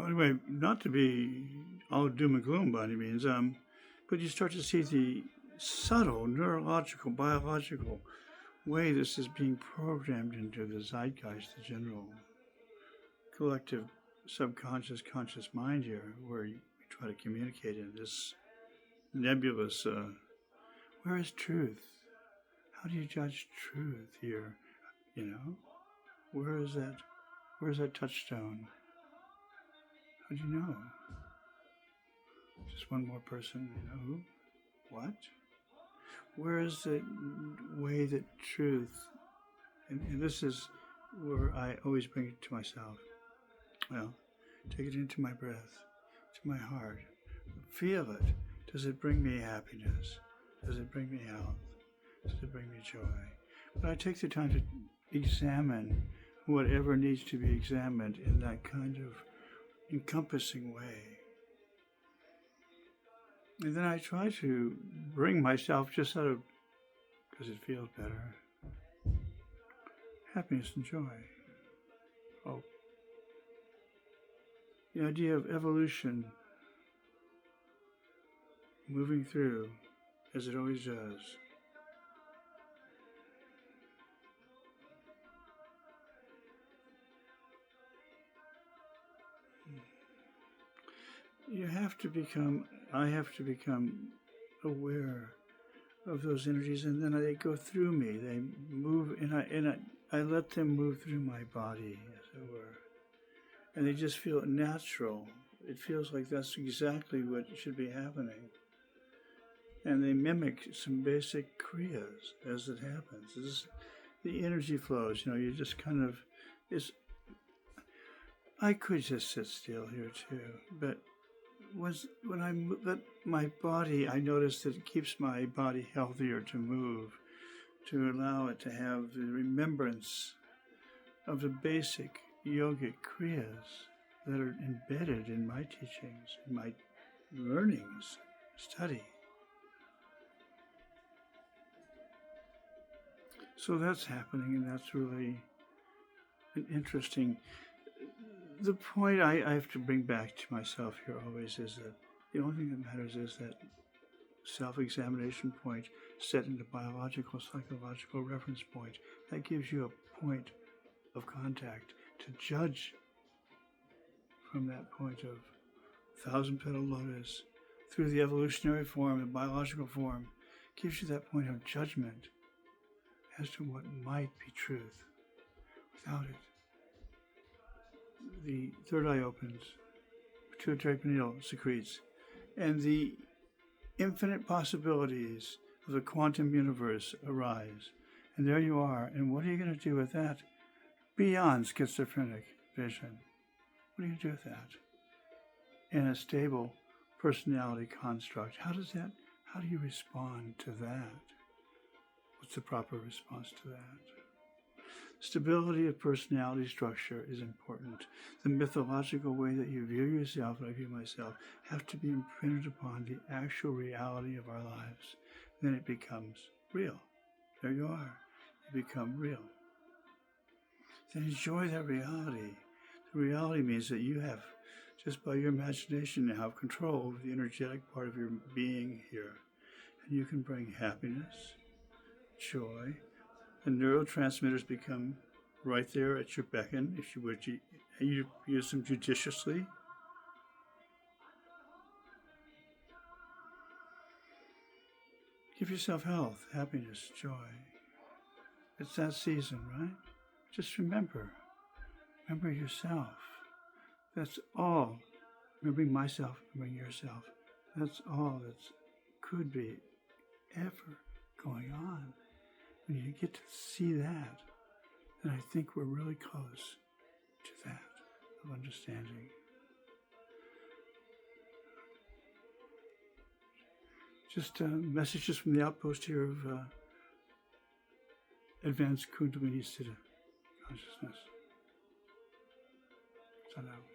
Anyway, not to be all doom and gloom by any means, but you start to see the subtle neurological, biological way this is being programmed into the zeitgeist, the general collective subconscious, conscious mind here, where we try to communicate in this nebulous, where is truth? How do you judge truth here? You know? Where's that touchstone? How do you know? Just one more person, who? What? Where is the way that truth, and this is where I always bring it to myself. Well, take it into my breath, to my heart. Feel it. Does it bring me happiness? Does it bring me health? Does it bring me joy? But I take the time to examine whatever needs to be examined in that kind of encompassing way. And then I try to bring myself just out of, because it feels better, happiness and joy, hope. The idea of evolution moving through as it always does. I have to become aware of those energies, and then they go through me. They move, and I let them move through my body, as it were. And they just feel natural. It feels like that's exactly what should be happening. And they mimic some basic kriyas as it happens. The energy flows, you just kind of, I could just sit still here too, but when I let my body, I notice that it keeps my body healthier to move, to allow it to have the remembrance of the basic yogic kriyas that are embedded in my teachings, in my learnings, study. So that's happening, and that's really an interesting. The point I have to bring back to myself here always is that the only thing that matters is that self-examination point set into biological, psychological reference point. That gives you a point of contact to judge from that point of thousand-petal lotus through the evolutionary form, the biological form, gives you that point of judgment as to what might be truth. Without it, the third eye opens, pituitary pineal secretes, and the infinite possibilities of the quantum universe arise. And there you are. And what are you going to do with that beyond schizophrenic vision? What are you going to do with that in a stable personality construct? How do you respond to that? What's the proper response to that? Stability of personality structure is important. The mythological way that you view yourself and I view myself have to be imprinted upon the actual reality of our lives. Then it becomes real. There you are. You become real. Then enjoy that reality. The reality means that you have, just by your imagination now, have control over the energetic part of your being here. And you can bring happiness, joy. The neurotransmitters become right there at your beckon, if you would. You use them judiciously. Give yourself health, happiness, joy. It's that season, right? Just remember yourself. That's all. Remembering myself, remembering yourself. That's all that could be ever going on. When you get to see that, then I think we're really close to that of understanding. Just messages from the outpost here of advanced kundalini Siddha consciousness. So now.